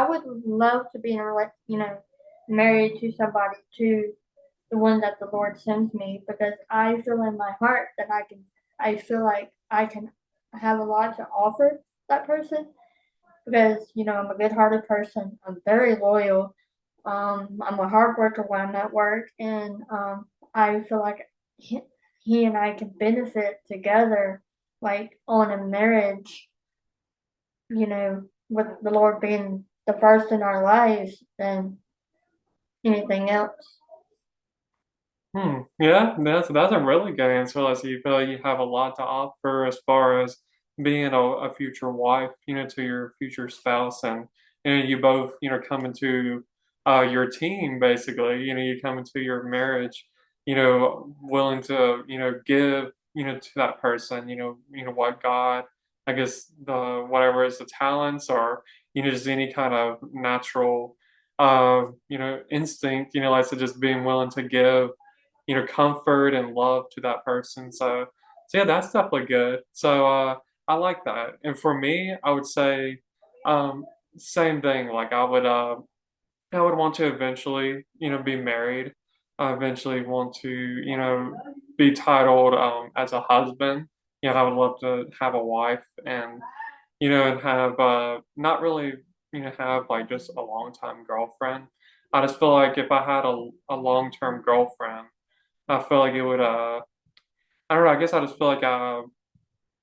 I would love to be in a married to somebody, to the one that the Lord sends me, because I feel in my heart that I feel like I can have a lot to offer that person, because I'm a good-hearted person. I'm very loyal. I'm a hard worker when I'm at work, and I feel like he, he and I can benefit together, like on a marriage. With the Lord being the first in our lives than anything else. Yeah, that's a really good answer. Like, so you feel like you have a lot to offer as far as being a future wife, to your future spouse, and you both, come into your team basically. You come into your marriage, willing to, give, to that person, what God, I guess the whatever is the talents or just any kind of natural, instinct, like so just being willing to give comfort and love to that person. So yeah, that's definitely good. So I like that. And for me, I would say um, same thing. Like I would want to eventually, be married. I eventually want to, be titled as a husband. I would love to have a wife and and have not really, have like just a long time girlfriend. I just feel like if I had a long term girlfriend, I feel like it would I don't know, I guess I just feel like I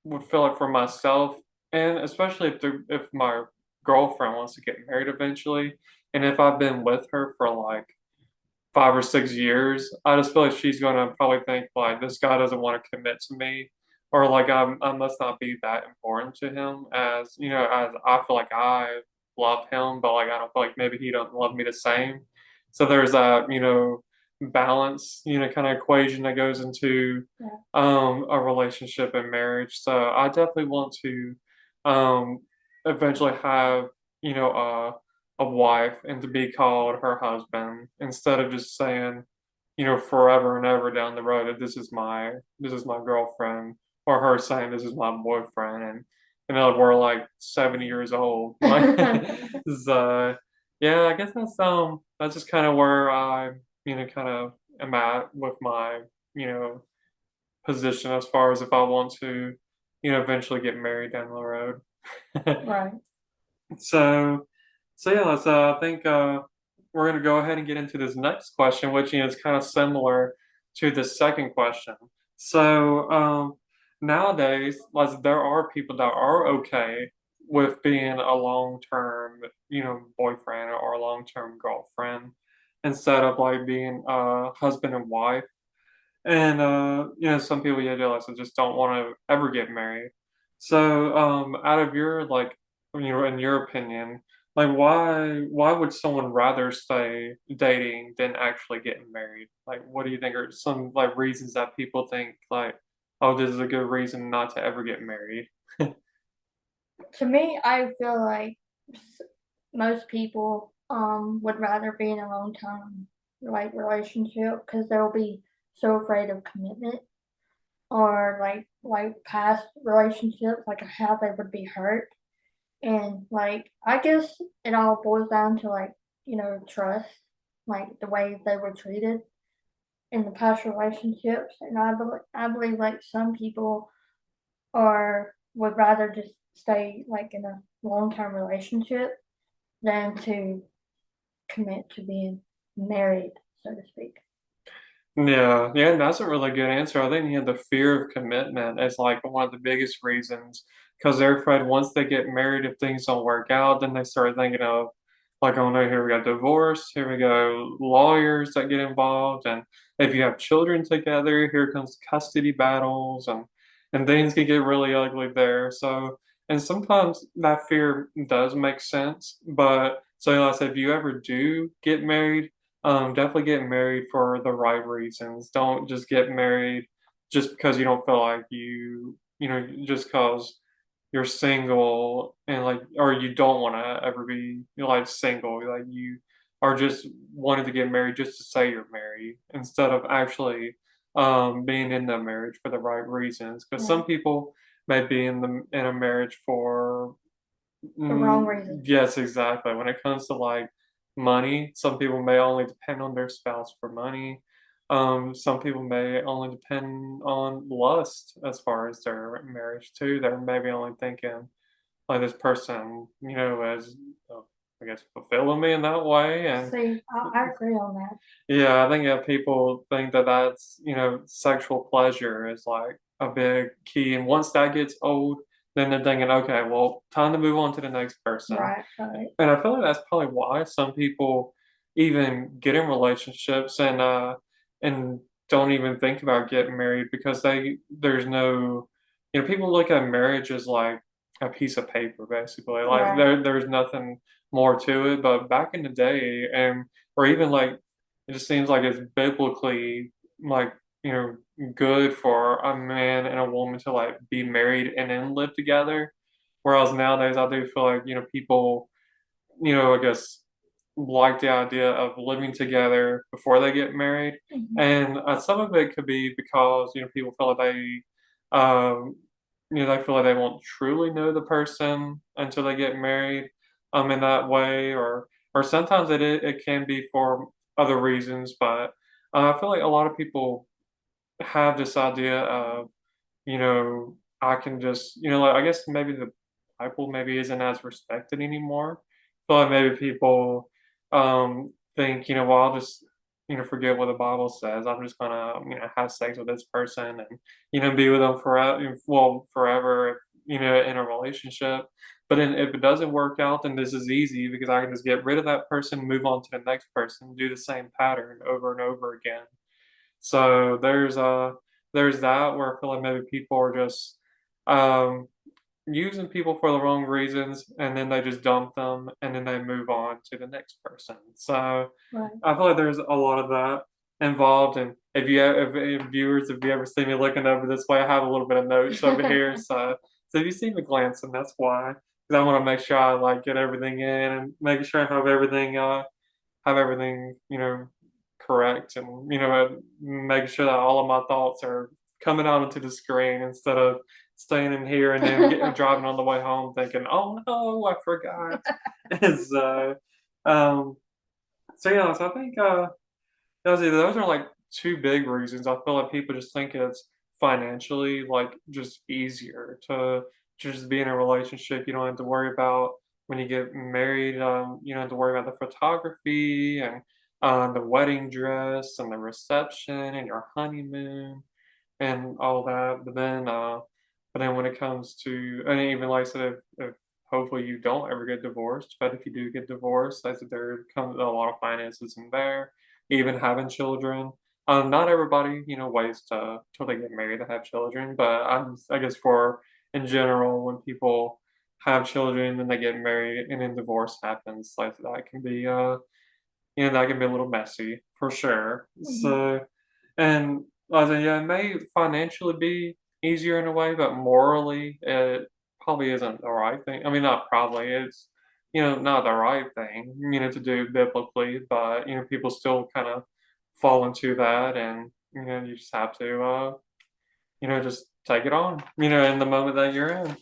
would feel like for myself and especially if my girlfriend wants to get married eventually and if I've been with her for like 5 or 6 years, I just feel like she's gonna probably think like this guy doesn't want to commit to me or like I must not be that important to him as as I feel like I love him, but like I don't feel like maybe he don't love me the same. So there's that, balance, kind of equation that goes into Yeah. a relationship and marriage. So I definitely want to um eventually have, a wife and to be called her husband instead of just saying, forever and ever down the road that this is my girlfriend or her saying this is my boyfriend and we're like 70 years old. Like so yeah, I guess that's just kind of where I, kind of am at with my, you know, position as far as if I want to, eventually get married down the road. Right. So, so yeah, let's. I think we're gonna go ahead and get into this next question, which is kind of similar to the second question. So, nowadays, like there are people that are okay with being a long-term, boyfriend or a long-term girlfriend instead of like being husband and wife. And some people yeah, like so just don't want to ever get married. So, out of your like, in your opinion, like why would someone rather stay dating than actually getting married? Like, what do you think are some like reasons that people think like, oh, this is a good reason not to ever get married? To me, I feel like most people would rather be in a long time relationship, because they'll be so afraid of commitment, or like past relationships, like how they would be hurt. And like I guess it all boils down to like, trust, like the way they were treated in the past relationships. And I believe like some people are would rather just stay like in a long-term relationship than to commit to being married, so to speak. Yeah, yeah, that's a really good answer. I think the fear of commitment is like one of the biggest reasons because they're afraid once they get married, if things don't work out, then they start thinking of like, oh no, here we got divorce, here we go lawyers that get involved, and if you have children together, here comes custody battles, and things can get really ugly there. So, and sometimes that fear does make sense, but so like I said, if you ever do get married definitely get married for the right reasons. Don't just get married just because you don't feel like just because you're single and like, or you don't want to ever be like single. Like you are just wanting to get married just to say you're married instead of actually being in the marriage for the right reasons. Because Yeah. some people may be in a marriage for the wrong reason. Yes, exactly. When it comes to like money, some people may only depend on their spouse for money. Some people may only depend on lust as far as their marriage too. They're maybe only thinking like this person, as uh, I guess fulfilling me in that way. And See, I agree on that. yeah, I think that people think that that's, sexual pleasure is like a big key. And once that gets old, then they're thinking, okay, well, time to move on to the next person. Right, right, And I feel like that's probably why some people even get in relationships and don't even think about getting married because there's no, people look at marriage as like a piece of paper basically. Like right, there's nothing more to it. But back in the day, and or even like it just seems like it's biblically like good for a man and a woman to like be married and then live together. Whereas nowadays, I do feel like people I guess, like the idea of living together before they get married. mhm, And some of it could be because, people feel like um, they feel like they won't truly know the person until they get married, in that way, or sometimes it can be for other reasons. But I feel like a lot of people have this idea of I can just, like, I guess maybe the Bible maybe isn't as respected anymore. But maybe people think, well, I'll just, forget what the Bible says. I'm just gonna, have sex with this person and, be with them forever, well, forever, if, in a relationship. But then if it doesn't work out, then this is easy because I can just get rid of that person, move on to the next person, do the same pattern over and over again. So there's that where I feel like maybe people are just um, using people for the wrong reasons, and then they just dump them, and then they move on to the next person. So right. I feel like there's a lot of that involved. And if viewers, if you ever see me looking over this way, I have a little bit of notes over here. So if you see me glancing, that's why. Because I want to make sure I like get everything in and make sure I have everything, correct, and making sure that all of my thoughts are coming out into the screen instead of staying in here and then driving on the way home thinking, "Oh no, I forgot." so, um, so I think those are like two big reasons. I feel like people just think it's financially like just easier to just be in a relationship. You don't have to worry about when you get married. You don't have to worry about the photography and the wedding dress and the reception and your honeymoon and all that. But then when it comes to, and even like I said, if hopefully you don't ever get divorced, but if you do get divorced, I said there comes a lot of finances in there, even having children. Not everybody, waits till they get married to have children, but I guess for in general, when people have children and they get married and then divorce happens, like that can be a little messy for sure. Mhm. So, and I think, yeah, it may financially be easier in a way, but morally, it probably isn't the right thing. I mean, not probably, it's, not the right thing, to do biblically, but, people still kind of fall into that, and, you just have to, just take it on, in the moment that you're in.